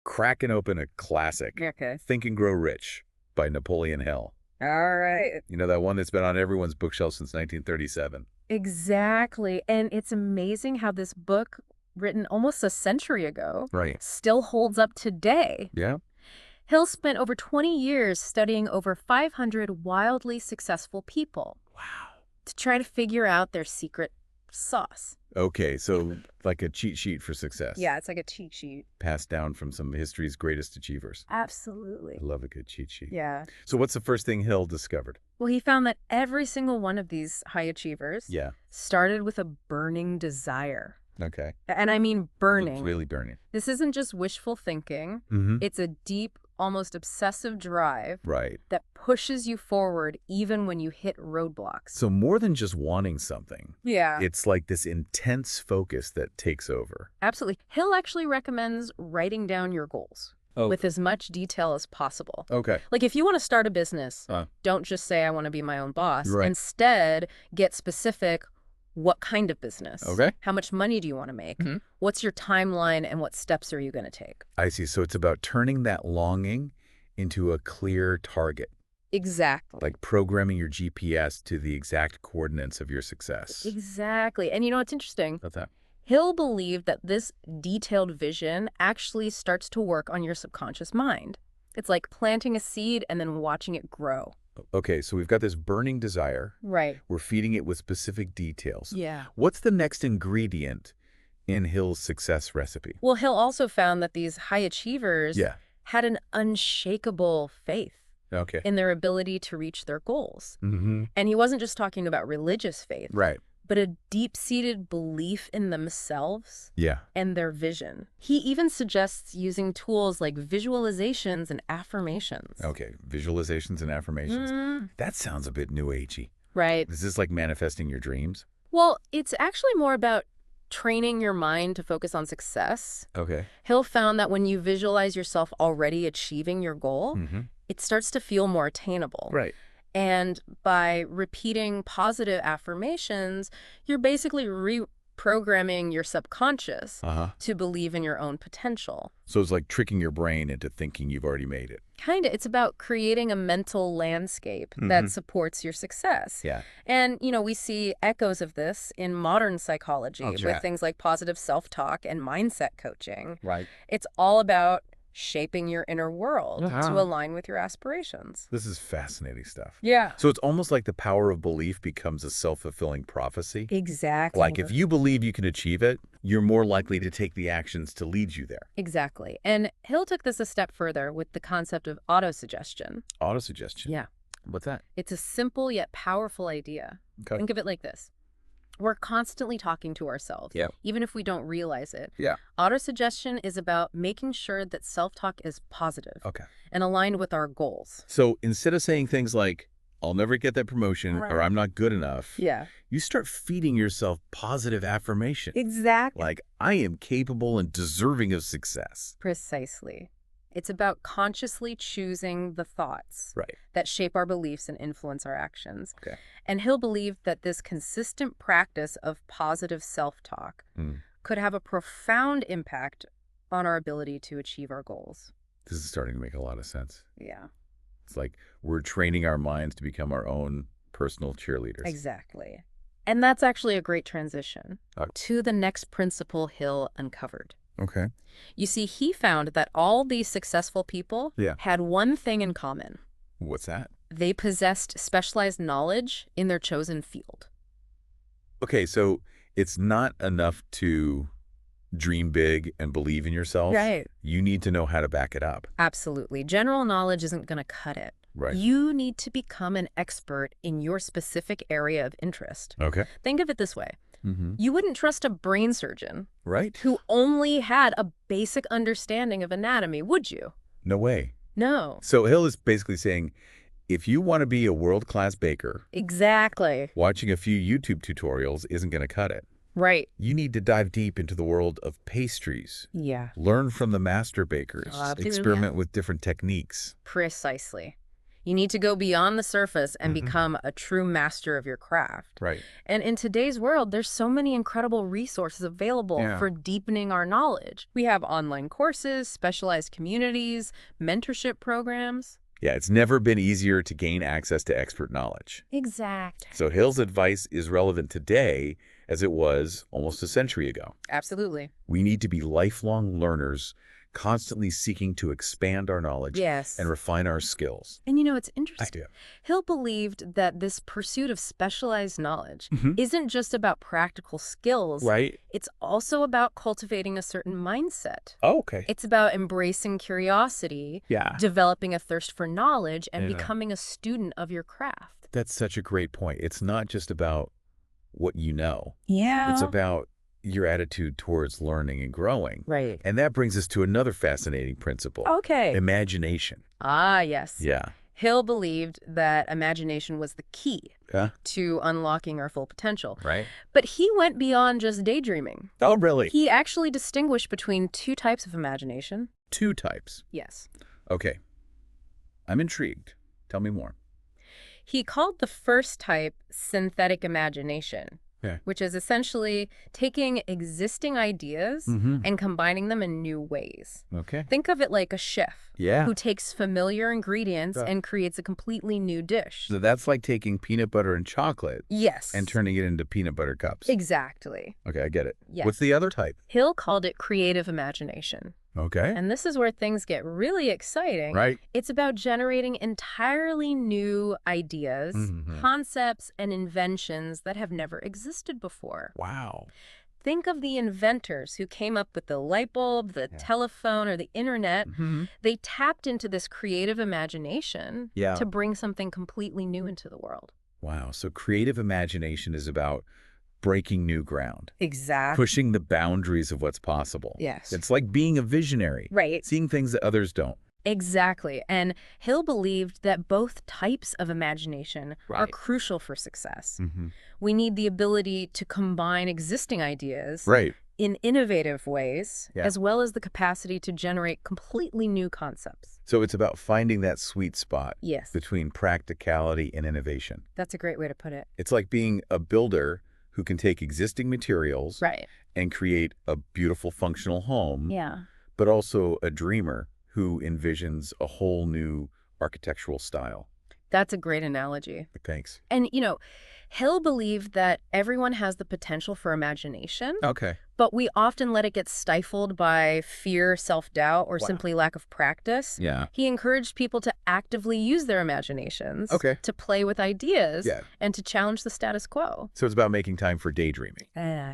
cracking open a classic, Okay. Think and Grow Rich by Napoleon Hill. All right. You know, that one that's been on everyone's bookshelf since 1937. Exactly. And it's amazing how this book, written almost a century ago, Right. still holds up today. Yeah? Hill spent over 20 years studying over 500 wildly successful people Wow. to try to figure out their secret sauce. Okay, so like a cheat sheet for success. Yeah, it's like a cheat sheet. Passed down from some of history's greatest achievers. Absolutely. I love a good cheat sheet. Yeah. So what's the first thing Hill discovered? Well, he found that every single one of these high achievers Yeah. started with a burning desire. Okay. And I mean burning. Really burning. This isn't just wishful thinking. Mm-hmm. It's a deep, almost obsessive drive Right. that pushes you forward even when you hit roadblocks. So more than just wanting something, Yeah, it's like this intense focus that takes over. absolutely. Hill actually recommends writing down your goals with as much detail as possible. Okay. Like if you want to start a business, Uh. don't just say, I want to be my own boss. Right. Instead, get specific. What kind of business? Okay. How much money do you want to make? Mhm. What's your timeline and what steps are you going to take? I see. So it's about turning that longing into a clear target, Exactly. like programming your GPS to the exact coordinates of your success. Exactly. And you know, it's interesting. That's that. Hill believed that this detailed vision actually starts to work on your subconscious mind. It's like planting a seed and then watching it grow. Okay, so we've got this burning desire. Right. We're feeding it with specific details. Yeah. What's the next ingredient in Hill's success recipe? Well, Hill also found that these high achievers Yeah. had an unshakable faith Okay. in their ability to reach their goals. Mm-hmm. And he wasn't just talking about religious faith, Right. but a deep-seated belief in themselves Yeah. and their vision. He even suggests using tools like visualizations and affirmations. Okay. Visualizations and affirmations. That sounds a bit new agey. Right. Is this like manifesting your dreams? Well, it's actually more about training your mind to focus on success. Okay. Hill found that when you visualize yourself already achieving your goal, Mm-hmm. it starts to feel more attainable. Right. And by repeating positive affirmations, you're basically reprogramming your subconscious Uh-huh. to believe in your own potential. So it's like tricking your brain into thinking you've already made it. Kinda, it's about creating a mental landscape that supports your success. Yeah. And, you know, we see echoes of this in modern psychology Oh, with yeah. things like positive self-talk and mindset coaching. Right. It's all about shaping your inner world Uh-huh. to align with your aspirations. This is fascinating stuff. Yeah. So it's almost like the power of belief becomes a self-fulfilling prophecy. Exactly. Like if you believe you can achieve it, you're more likely to take the actions to lead you there. Exactly. And Hill took this a step further with the concept of autosuggestion. Autosuggestion. Yeah. What's that? It's a simple yet powerful idea. Okay. Think of it like this. We're constantly talking to ourselves, Yeah. even if we don't realize it. Yeah. Autosuggestion is about making sure that self-talk is positive Okay. and aligned with our goals. So instead of saying things like, I'll never get that promotion Right. or I'm not good enough, Yeah. you start feeding yourself positive affirmation. Exactly. Like, I am capable and deserving of success. Precisely. It's about consciously choosing the thoughts Right. that shape our beliefs and influence our actions. Okay. And Hill believed that this consistent practice of positive self-talk Mm. could have a profound impact on our ability to achieve our goals. This is starting to make a lot of sense. Yeah, It's like we're training our minds to become our own personal cheerleaders. exactly. And that's actually a great transition Uh, to the next principle Hill uncovered. Okay. You see, he found that all these successful people Yeah. had one thing in common. What's that? They possessed specialized knowledge in their chosen field. Okay, so it's not enough to dream big and believe in yourself. Right. You need to know how to back it up. Absolutely. General knowledge isn't going to cut it. Right. You need to become an expert in your specific area of interest. Okay. Think of it this way. Mm-hmm. You wouldn't trust a brain surgeon Right? who only had a basic understanding of anatomy, would you? No way. No. So Hill is basically saying, if you want to be a world-class baker, Exactly. watching a few YouTube tutorials isn't going to cut it. Right. You need to dive deep into the world of pastries. Yeah. Learn from the master bakers. Absolutely. Experiment with different techniques. Precisely. You need to go beyond the surface and Hmm. become a true master of your craft. Right. And in today's world, there's so many incredible resources available Yeah. for deepening our knowledge. We have online courses, specialized communities, mentorship programs. Yeah, it's never been easier to gain access to expert knowledge. Exact. So Hill's advice is relevant today as it was almost a century ago. Absolutely. We need to be lifelong learners, constantly seeking to expand our knowledge Yes. and refine our skills. And it's I interesting. do. Hill believed that this pursuit of specialized knowledge Hmm. isn't just about practical skills. Right. It's also about cultivating a certain mindset. Oh, okay. It's about embracing curiosity, Yeah. developing a thirst for knowledge, and Yeah. becoming a student of your craft. That's such a great point. It's not just about what you know. Yeah. It's about your attitude towards learning and growing. Right. And that brings us to another fascinating principle. Okay. Imagination. Ah, yes. Yeah. Hill believed that imagination was the key Yeah. to unlocking our full potential. Right. But he went beyond just daydreaming. Oh, really? He actually distinguished between two types of imagination. Two types. Yes. Okay. I'm intrigued. Tell me more. He called the first type synthetic imagination, Yeah. which is essentially taking existing ideas Mm-hmm. and combining them in new ways. Okay. Think of it like a chef Yeah. who takes familiar ingredients Yeah. and creates a completely new dish. So that's like taking peanut butter and chocolate Yes. and turning it into peanut butter cups. Exactly. Okay, I get it. Yes. What's the other type? Hill called it creative imagination. Okay. And this is where things get really exciting. Right. It's about generating entirely new ideas, Mhm. concepts, and inventions that have never existed before. Wow. Think of the inventors who came up with the light bulb, the Yeah. telephone, or the internet. Mm-hmm. They tapped into this creative imagination Yeah. to bring something completely new into the world. Wow. So creative imagination is about breaking new ground, Exactly. pushing the boundaries of what's possible. Yes. It's like being a visionary, Right. seeing things that others don't. Exactly. And Hill believed that both types of imagination are Right. crucial for success. Mm-hmm. We need the ability to combine existing ideas Right. in innovative ways, Yeah. as well as the capacity to generate completely new concepts. So it's about finding that sweet spot Yes, between practicality and innovation. that's a great way to put it. It's like being a builder who can take existing materials Right. and create a beautiful functional home, Yeah. but also a dreamer who envisions a whole new architectural style. That's a great analogy. Thanks. And, Hill believed that everyone has the potential for imagination, Okay. but we often let it get stifled by fear, self-doubt, or Wow. simply lack of practice. Yeah. He encouraged people to actively use their imaginations, Okay. to play with ideas, Yeah. and to challenge the status quo. So it's about making time for daydreaming,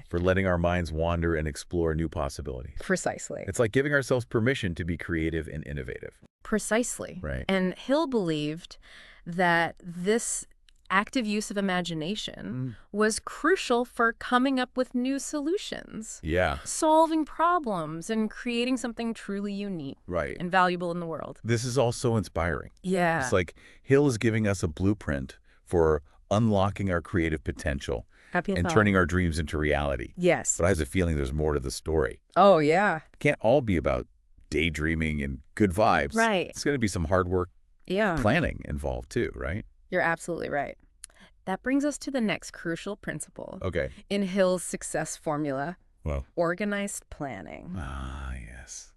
for letting our minds wander and explore new possibilities. Precisely. It's like giving ourselves permission to be creative and innovative. Precisely. Right. And Hill believed that this active use of imagination was crucial for coming up with new solutions, Yeah. solving problems, and creating something truly unique Right. and valuable in the world. This is all so inspiring. Yeah. It's like Hill is giving us a blueprint for unlocking our creative potential Happy and thought. turning our dreams into reality. Yes. But I have a feeling there's more to the story. Oh, yeah. It can't all be about daydreaming and good vibes. Right. It's going to be some hard work Yeah. planning involved too, right? You're absolutely right. That brings us to the next crucial principle Okay. in Hill's success formula, Well. organized planning. Ah, yes.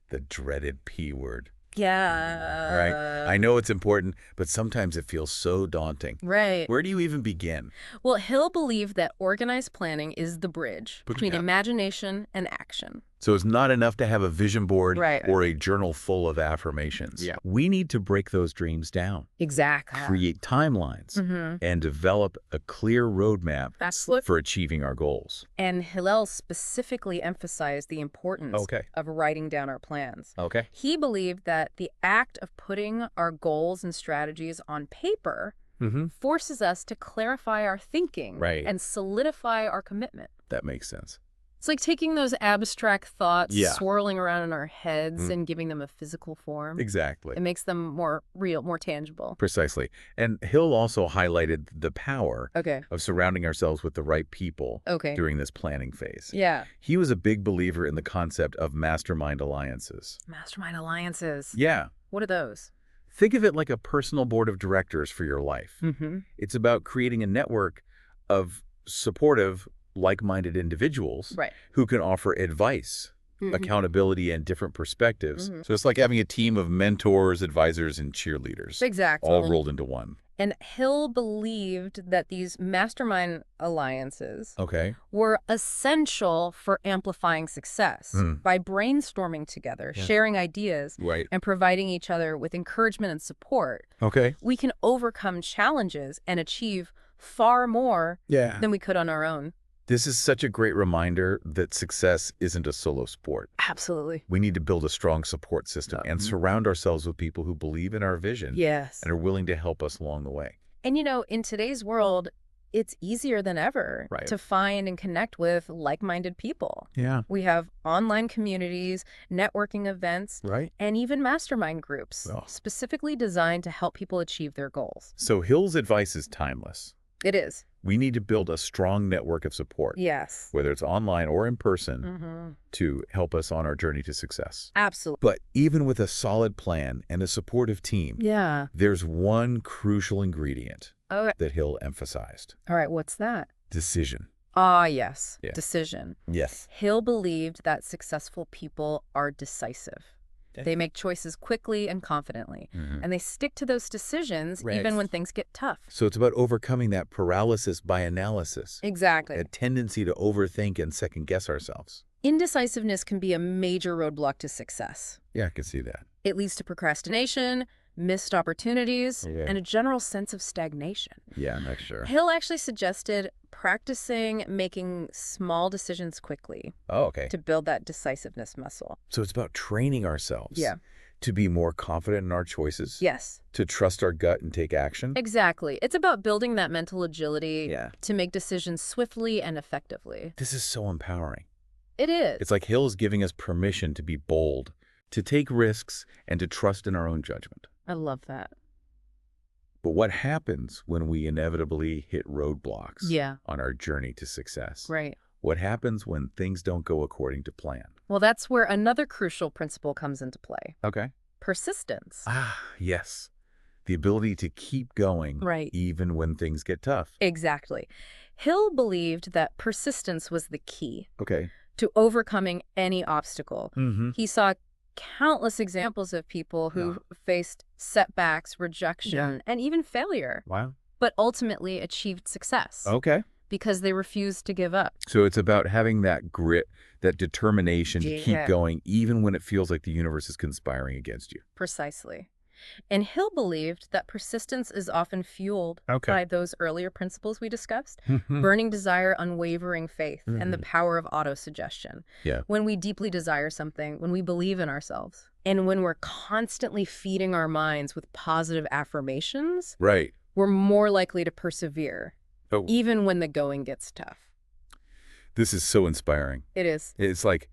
The dreaded P word. Yeah. All right. I know it's important, but sometimes it feels so daunting. Right. Where do you even begin? Well, Hill believed that organized planning is the bridge between Yeah. imagination and action. So it's not enough to have a vision board Right. or a journal full of affirmations. Yeah. We need to break those dreams down, Exactly. create timelines, and develop a clear roadmap That's what. for achieving our goals. And Hillel specifically emphasized the importance Okay. of writing down our plans. Okay. He believed that the act of putting our goals and strategies on paper Mm-hmm. forces us to clarify our thinking Right. and solidify our commitment. That makes sense. It's like taking those abstract thoughts Yeah. swirling around in our heads and giving them a physical form. Exactly. It makes them more real, more tangible. Precisely. And Hill also highlighted the power Okay. of surrounding ourselves with the right people Okay. during this planning phase. Yeah. He was a big believer in the concept of mastermind alliances. Mastermind alliances. Yeah. What are those? Think of it like a personal board of directors for your life. Mm-hmm. It's about creating a network of supportive, like-minded individuals Right. who can offer advice, accountability, and different perspectives. So it's like having a team of mentors, advisors, and cheerleaders, Exactly. all rolled into one. And Hill believed that these mastermind alliances Okay. were essential for amplifying success. By brainstorming together, sharing ideas, Right. and providing each other with encouragement and support, Okay. we can overcome challenges and achieve far more Yeah. than we could on our own. This is such a great reminder that success isn't a solo sport. Absolutely. We need to build a strong support system and surround ourselves with people who believe in our vision Yes. and are willing to help us along the way. And in today's world, it's easier than ever Right. to find and connect with like-minded people. Yeah. We have online communities, networking events, Right. and even mastermind groups Oh. specifically designed to help people achieve their goals. So Hill's advice is timeless. It is. We need to build a strong network of support, Yes. whether it's online or in person, to help us on our journey to success. Absolutely. But even with a solid plan and a supportive team, Yeah. there's one crucial ingredient Okay. that Hill emphasized: All right. What's that? decision. Ah, yes. Yeah. Decision. Yes. Hill believed that successful people are decisive. They make choices quickly and confidently, and they stick to those decisions Right. even when things get tough. So it's about overcoming that paralysis by analysis, Exactly. a tendency to overthink and second-guess ourselves. Indecisiveness can be a major roadblock to success. Yeah, I can see that. It leads to procrastination, missed opportunities, Yeah. and a general sense of stagnation. Yeah, I'm not sure. Hill actually suggested practicing making small decisions quickly Oh, okay. to build that decisiveness muscle. So it's about training ourselves Yeah. to be more confident in our choices, Yes, to trust our gut and take action. exactly. It's about building that mental agility Yeah. to make decisions swiftly and effectively. This is so empowering. It is. It's like Hill is giving us permission to be bold, to take risks, and to trust in our own judgment. I love that. But what happens when we inevitably hit roadblocks Yeah. on our journey to success? Right. What happens when things don't go according to plan? Well, that's where another crucial principle comes into play. Okay. Persistence. Ah, yes. The ability to keep going Right. even when things get tough. Exactly. Hill believed that persistence was the key Okay. to overcoming any obstacle. Mm-hmm. He saw countless examples of people who faced setbacks, rejection, and even failure, Wow. but ultimately achieved success Okay. because they refused to give up. So it's about having that grit, that determination to keep Yeah. going even when it feels like the universe is conspiring against you. Precisely. And Hill believed that persistence is often fueled Okay. by those earlier principles we discussed: Mhm. burning desire, unwavering faith, and the power of autosuggestion. Yeah. When we deeply desire something, when we believe in ourselves, and when we're constantly feeding our minds with positive affirmations, Right. we're more likely to persevere, Oh, even when the going gets tough. this is so inspiring. It is. It's like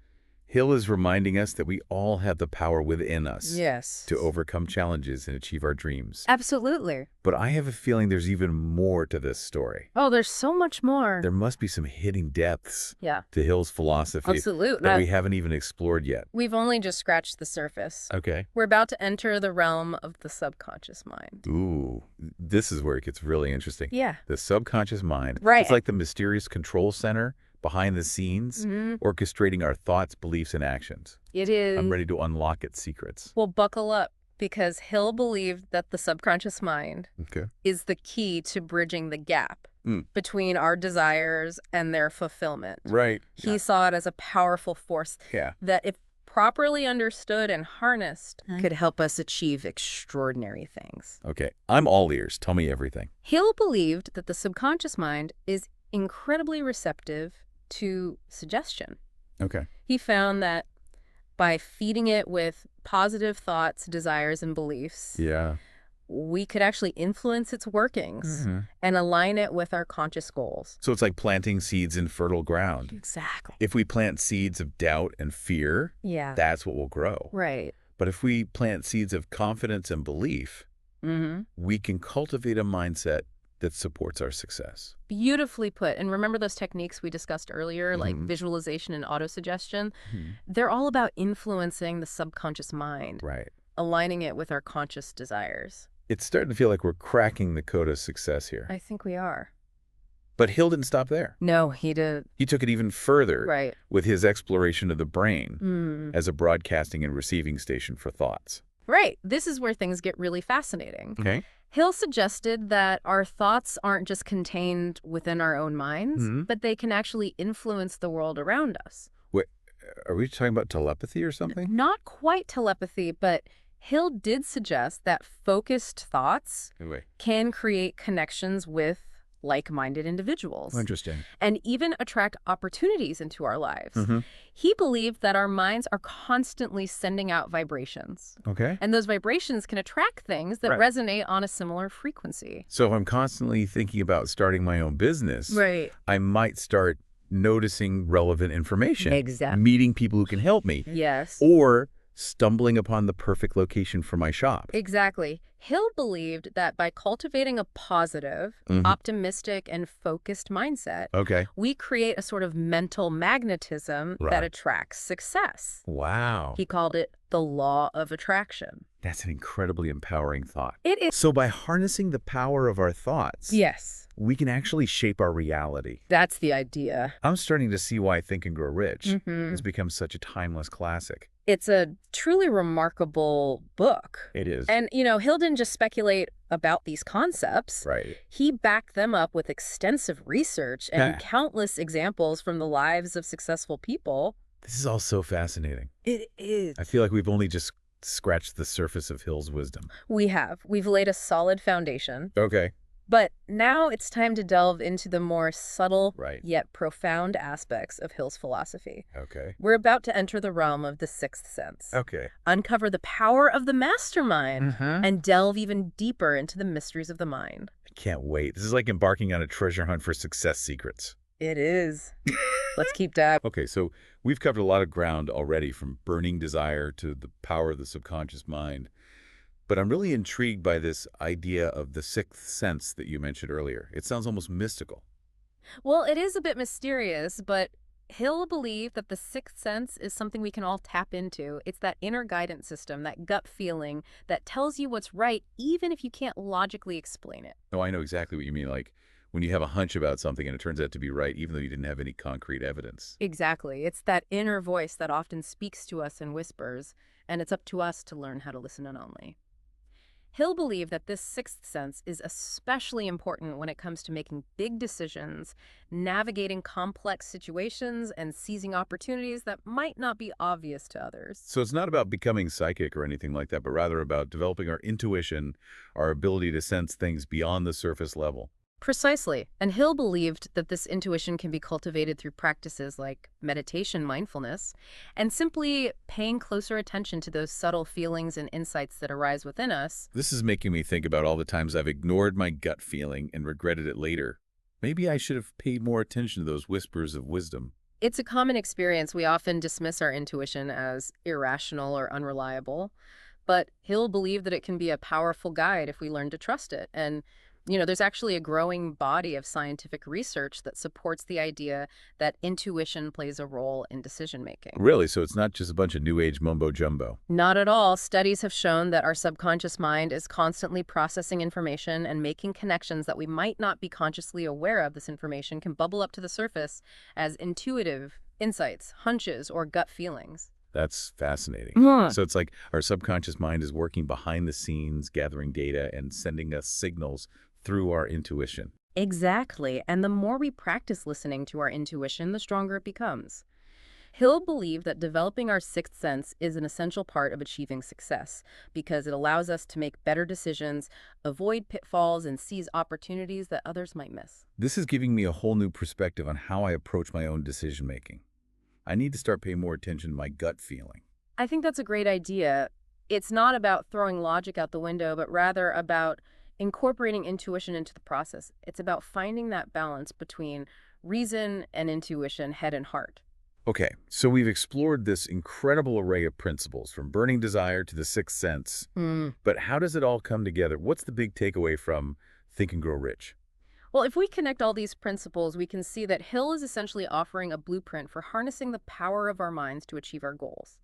Hill is reminding us that we all have the power within us Yes. to overcome challenges and achieve our dreams. Absolutely. But I have a feeling there's even more to this story. Oh, there's so much more. There must be some hidden depths Yeah. to Hill's philosophy Absolutely. that we haven't even explored yet. We've only just scratched the surface. Okay. We're about to enter the realm of the subconscious mind. Ooh, this is where it gets really interesting. Yeah. The subconscious mind. Right. It's like the mysterious control center behind the scenes, orchestrating our thoughts, beliefs, and actions. It is. I'm ready to unlock its secrets. Well, buckle up, because Hill believed that the subconscious mind Okay. is the key to bridging the gap Mm. between our desires and their fulfillment. Right. He saw it as a powerful force Yeah. that, if properly understood and harnessed, could help us achieve extraordinary things. Okay. I'm all ears. Tell me everything. Hill believed that the subconscious mind is incredibly receptive to suggestion. Okay. He found that by feeding it with positive thoughts, desires, and beliefs, Yeah. we could actually influence its workings and align it with our conscious goals. So it's like planting seeds in fertile ground. Exactly. If we plant seeds of doubt and fear, Yeah. that's what will grow. Right. But if we plant seeds of confidence and belief, we can cultivate a mindset that supports our success. Beautifully put. And remember those techniques we discussed earlier, like visualization and autosuggestion? They're all about influencing the subconscious mind. Right. aligning it with our conscious desires. It's starting to feel like we're cracking the code of success here. I think we are. But Hill didn't stop there. No, he did. He took it even further Right. with his exploration of the brain as a broadcasting and receiving station for thoughts. Right. This is where things get really fascinating. Okay. Hill suggested that our thoughts aren't just contained within our own minds, but they can actually influence the world around us. Wait, are we talking about telepathy or something? Not quite telepathy, but Hill did suggest that focused thoughts Anyway. can create connections with like-minded individuals. Interesting. And even attract opportunities into our lives. He believed that our minds are constantly sending out vibrations. Okay. And those vibrations can attract things that resonate on a similar frequency. So if I'm constantly thinking about starting my own business, Right. I might start noticing relevant information. Exactly. Meeting people who can help me. Yes. Or stumbling upon the perfect location for my shop. Exactly. Hill believed that by cultivating a positive, optimistic, and focused mindset, Okay. we create a sort of mental magnetism that attracts success. Wow. He called it the law of attraction. That's an incredibly empowering thought. It is. So by harnessing the power of our thoughts, Yes. we can actually shape our reality. That's the idea. I'm starting to see why Think and Grow Rich has become such a timeless classic. It's a truly remarkable book. It is. And, Hill didn't just speculate about these concepts. Right. He backed them up with extensive research and countless examples from the lives of successful people. This is all so fascinating. It is. I feel like we've only just scratched the surface of Hill's wisdom. We have. We've laid a solid foundation. Okay. But now it's time to delve into the more subtle yet profound aspects of Hill's philosophy. Okay. We're about to enter the realm of the sixth sense. Okay. Uncover the power of the mastermind and delve even deeper into the mysteries of the mind. I can't wait. This is like embarking on a treasure hunt for success secrets. It is. Let's keep diving. Okay, so we've covered a lot of ground already, from burning desire to the power of the subconscious mind. But I'm really intrigued by this idea of the sixth sense that you mentioned earlier. It sounds almost mystical. Well, it is a bit mysterious, but Hill believed that the sixth sense is something we can all tap into. It's that inner guidance system, that gut feeling that tells you what's right, even if you can't logically explain it. Oh, I know exactly what you mean. Like when you have a hunch about something and it turns out to be right, even though you didn't have any concrete evidence. Exactly. It's that inner voice that often speaks to us in whispers, and it's up to us to learn how to listen in only. Hill believed that this sixth sense is especially important when it comes to making big decisions, navigating complex situations, and seizing opportunities that might not be obvious to others. So it's not about becoming psychic or anything like that, but rather about developing our intuition, our ability to sense things beyond the surface level. Precisely. And Hill believed that this intuition can be cultivated through practices like meditation, mindfulness, and simply paying closer attention to those subtle feelings and insights that arise within us. This is making me think about all the times I've ignored my gut feeling and regretted it later. Maybe I should have paid more attention to those whispers of wisdom. It's a common experience. We often dismiss our intuition as irrational or unreliable, but Hill believed that it can be a powerful guide if we learn to trust it. And there's actually a growing body of scientific research that supports the idea that intuition plays a role in decision-making. Really? So it's not just a bunch of new age mumbo-jumbo? Not at all. Studies have shown that our subconscious mind is constantly processing information and making connections that we might not be consciously aware of. This information can bubble up to the surface as intuitive insights, hunches, or gut feelings. That's fascinating. So it's like our subconscious mind is working behind the scenes, gathering data and sending us signals through our intuition. Exactly. And the more we practice listening to our intuition, the stronger it becomes. Hill believed that developing our sixth sense is an essential part of achieving success because it allows us to make better decisions, avoid pitfalls, and seize opportunities that others might miss. This is giving me a whole new perspective on how I approach my own decision-making. I need to start paying more attention to my gut feeling. I think that's a great idea. It's not about throwing logic out the window, but rather about incorporating intuition into the process. It's about finding that balance between reason and intuition, head and heart. Okay, so we've explored this incredible array of principles, from burning desire to the sixth sense. But how does it all come together? What's the big takeaway from Think and Grow Rich? Well, if we connect all these principles, we can see that Hill is essentially offering a blueprint for harnessing the power of our minds to achieve our goals.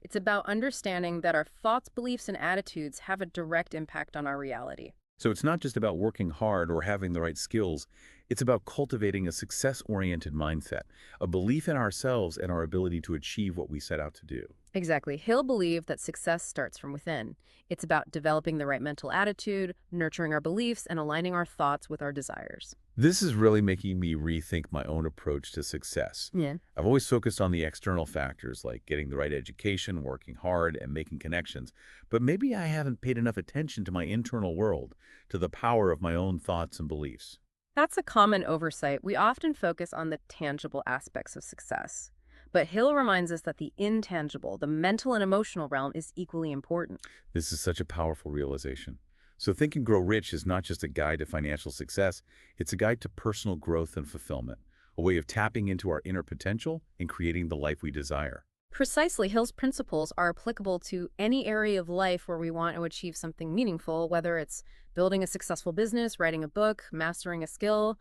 It's about understanding that our thoughts, beliefs, and attitudes have a direct impact on our reality. So it's not just about working hard or having the right skills. It's about cultivating a success-oriented mindset, a belief in ourselves and our ability to achieve what we set out to do. Exactly. Hill believed that success starts from within. It's about developing the right mental attitude, nurturing our beliefs, and aligning our thoughts with our desires. This is really making me rethink my own approach to success. Yeah. I've always focused on the external factors like getting the right education, working hard, and making connections. But maybe I haven't paid enough attention to my internal world, to the power of my own thoughts and beliefs. That's a common oversight. We often focus on the tangible aspects of success. But Hill reminds us that the intangible, the mental and emotional realm, is equally important. This is such a powerful realization. So Think and Grow Rich is not just a guide to financial success, it's a guide to personal growth and fulfillment, a way of tapping into our inner potential and creating the life we desire. Precisely, Hill's principles are applicable to any area of life where we want to achieve something meaningful, whether it's building a successful business, writing a book, mastering a skill,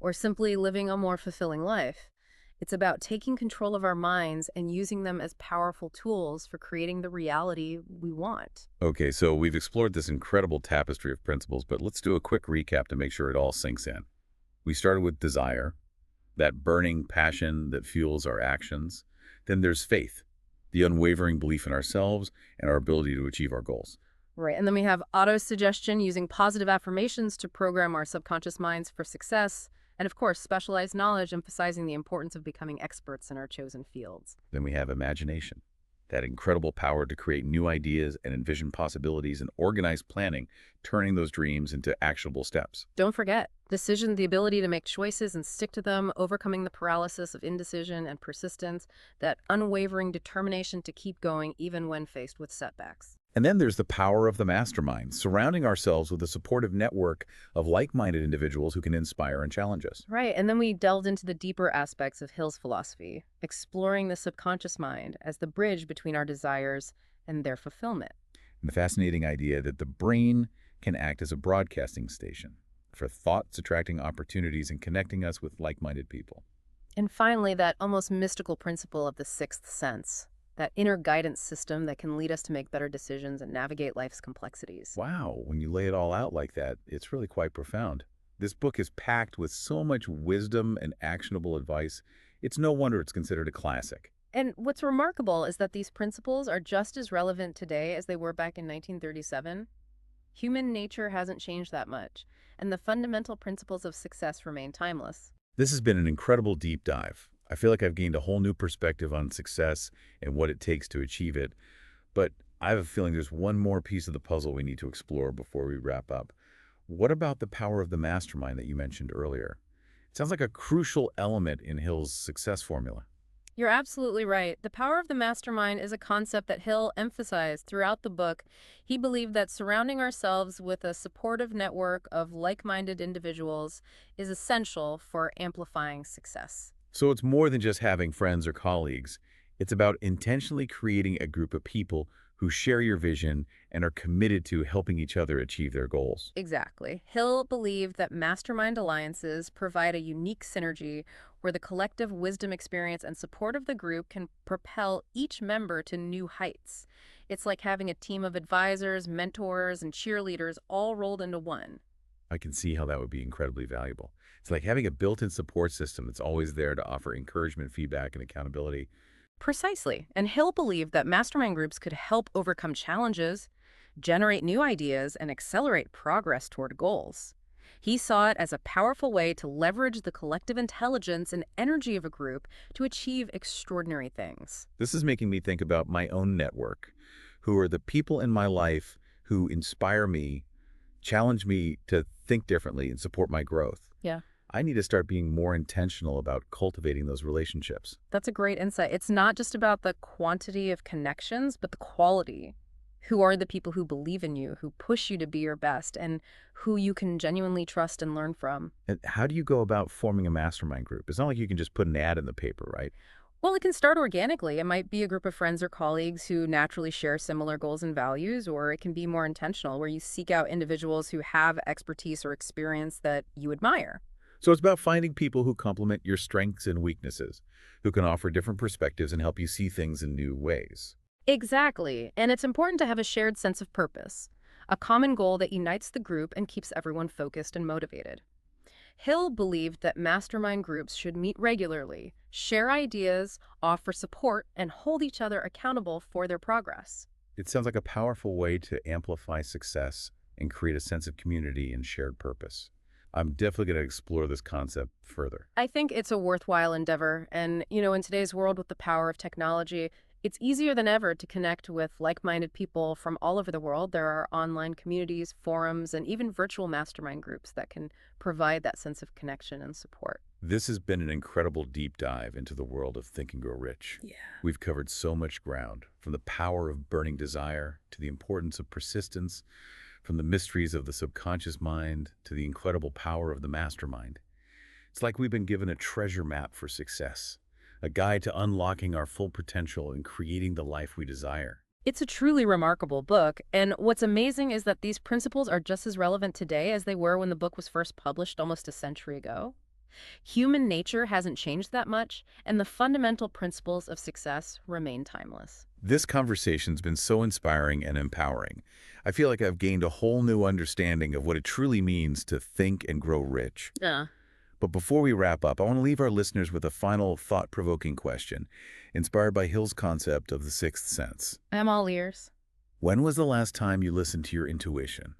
or simply living a more fulfilling life. It's about taking control of our minds and using them as powerful tools for creating the reality we want. Okay, so we've explored this incredible tapestry of principles, but let's do a quick recap to make sure it all sinks in. We started with desire, that burning passion that fuels our actions. Then there's faith, the unwavering belief in ourselves and our ability to achieve our goals. Right. And then we have auto-suggestion, using positive affirmations to program our subconscious minds for success. And of course, specialized knowledge, emphasizing the importance of becoming experts in our chosen fields. Then we have imagination, that incredible power to create new ideas and envision possibilities and organized planning, turning those dreams into actionable steps. Don't forget, decision, the ability to make choices and stick to them, overcoming the paralysis of indecision and persistence, that unwavering determination to keep going even when faced with setbacks. And then there's the power of the mastermind, surrounding ourselves with a supportive network of like-minded individuals who can inspire and challenge us. Right, and then we delved into the deeper aspects of Hill's philosophy, exploring the subconscious mind as the bridge between our desires and their fulfillment. And the fascinating idea that the brain can act as a broadcasting station for thoughts, attracting opportunities and connecting us with like-minded people. And finally, that almost mystical principle of the sixth sense, that inner guidance system that can lead us to make better decisions and navigate life's complexities. Wow, when you lay it all out like that, it's really quite profound. This book is packed with so much wisdom and actionable advice. It's no wonder it's considered a classic. And what's remarkable is that these principles are just as relevant today as they were back in 1937. Human nature hasn't changed that much, and the fundamental principles of success remain timeless. This has been an incredible deep dive. I feel like I've gained a whole new perspective on success and what it takes to achieve it. But I have a feeling there's one more piece of the puzzle we need to explore before we wrap up. What about the power of the mastermind that you mentioned earlier? It sounds like a crucial element in Hill's success formula. You're absolutely right. The power of the mastermind is a concept that Hill emphasized throughout the book. He believed that surrounding ourselves with a supportive network of like-minded individuals is essential for amplifying success. So it's more than just having friends or colleagues. It's about intentionally creating a group of people who share your vision and are committed to helping each other achieve their goals. Exactly. Hill believed that mastermind alliances provide a unique synergy where the collective wisdom, experience, and support of the group can propel each member to new heights. It's like having a team of advisors, mentors, and cheerleaders all rolled into one. I can see how that would be incredibly valuable. It's like having a built-in support system that's always there to offer encouragement, feedback, and accountability. Precisely. And Hill believed that mastermind groups could help overcome challenges, generate new ideas, and accelerate progress toward goals. He saw it as a powerful way to leverage the collective intelligence and energy of a group to achieve extraordinary things. This is making me think about my own network, who are the people in my life who inspire me, challenge me to think differently, and support my growth. Yeah. I need to start being more intentional about cultivating those relationships. That's a great insight. It's not just about the quantity of connections, but the quality. Who are the people who believe in you, who push you to be your best, and who you can genuinely trust and learn from? And how do you go about forming a mastermind group? It's not like you can just put an ad in the paper, right? Well, it can start organically. It might be a group of friends or colleagues who naturally share similar goals and values, or it can be more intentional, where you seek out individuals who have expertise or experience that you admire. So it's about finding people who complement your strengths and weaknesses, who can offer different perspectives and help you see things in new ways. Exactly. And it's important to have a shared sense of purpose, a common goal that unites the group and keeps everyone focused and motivated. Hill believed that mastermind groups should meet regularly, share ideas, offer support, and hold each other accountable for their progress. It sounds like a powerful way to amplify success and create a sense of community and shared purpose. I'm definitely going to explore this concept further. I think it's a worthwhile endeavor. And, in today's world with the power of technology, it's easier than ever to connect with like-minded people from all over the world. There are online communities, forums, and even virtual mastermind groups that can provide that sense of connection and support. This has been an incredible deep dive into the world of Think and Grow Rich. Yeah. We've covered so much ground, from the power of burning desire to the importance of persistence, from the mysteries of the subconscious mind to the incredible power of the mastermind. It's like we've been given a treasure map for success, a guide to unlocking our full potential and creating the life we desire. It's a truly remarkable book, and what's amazing is that these principles are just as relevant today as they were when the book was first published almost a century ago. Human nature hasn't changed that much, and the fundamental principles of success remain timeless. This conversation's been so inspiring and empowering. I feel like I've gained a whole new understanding of what it truly means to think and grow rich. Yeah. But before we wrap up, I want to leave our listeners with a final thought-provoking question, inspired by Hill's concept of the sixth sense. I'm all ears. When was the last time you listened to your intuition?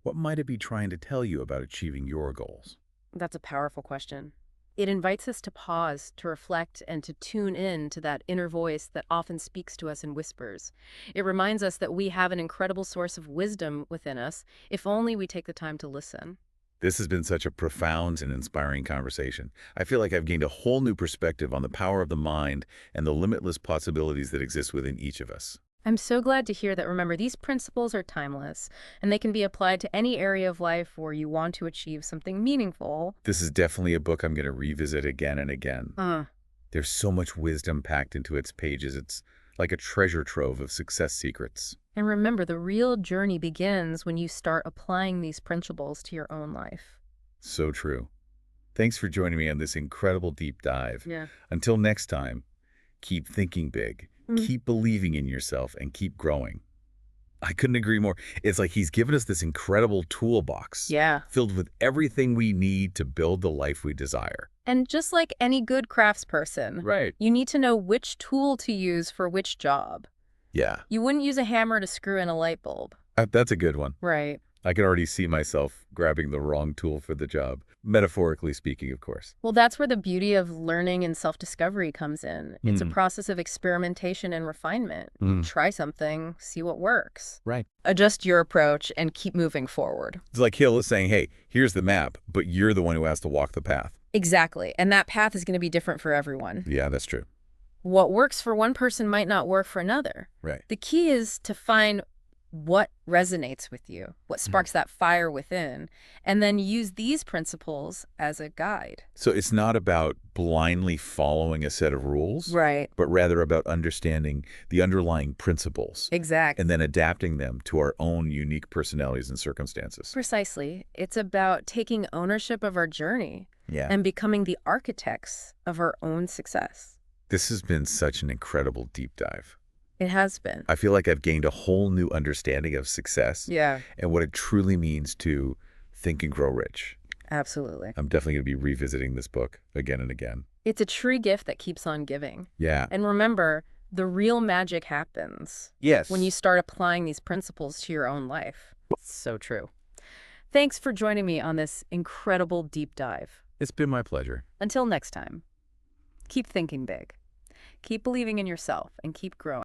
What might it be trying to tell you about achieving your goals? That's a powerful question. It invites us to pause, to reflect, and to tune in to that inner voice that often speaks to us in whispers. It reminds us that we have an incredible source of wisdom within us, if only we take the time to listen. This has been such a profound and inspiring conversation. I feel like I've gained a whole new perspective on the power of the mind and the limitless possibilities that exist within each of us. I'm so glad to hear that. Remember, these principles are timeless, and they can be applied to any area of life where you want to achieve something meaningful. This is definitely a book I'm going to revisit again and again. There's so much wisdom packed into its pages. It's like a treasure trove of success secrets. And remember, the real journey begins when you start applying these principles to your own life. So true. Thanks for joining me on this incredible deep dive. Yeah. Until next time, keep thinking big, keep believing in yourself, and keep growing. I couldn't agree more. It's like he's given us this incredible toolbox Yeah. filled with everything we need to build the life we desire. And just like any good craftsperson, Right. you need to know which tool to use for which job. Yeah, You wouldn't use a hammer to screw in a light bulb. that's a good one. Right. I can already see myself grabbing the wrong tool for the job. Metaphorically speaking, of course. Well, that's where the beauty of learning and self-discovery comes in. It's a process of experimentation and refinement. Try something, see what works. Right. Adjust your approach and keep moving forward. It's like Hill is saying, hey, here's the map, but you're the one who has to walk the path. Exactly. And that path is going to be different for everyone. Yeah, that's true. What works for one person might not work for another. Right. The key is to find what resonates with you, what sparks that fire within, and then use these principles as a guide. So it's not about blindly following a set of rules, Right. but rather about understanding the underlying principles Exactly. and then adapting them to our own unique personalities and circumstances. Precisely. It's about taking ownership of our journey Yeah. and becoming the architects of our own success. This has been such an incredible deep dive. It has been. I feel like I've gained a whole new understanding of success Yeah, and what it truly means to think and grow rich. absolutely. I'm definitely going to be revisiting this book again and again. It's a true gift that keeps on giving. Yeah. And remember, the real magic happens Yes. when you start applying these principles to your own life. So true. Thanks for joining me on this incredible deep dive. It's been my pleasure. Until next time, keep thinking big, keep believing in yourself, and keep growing.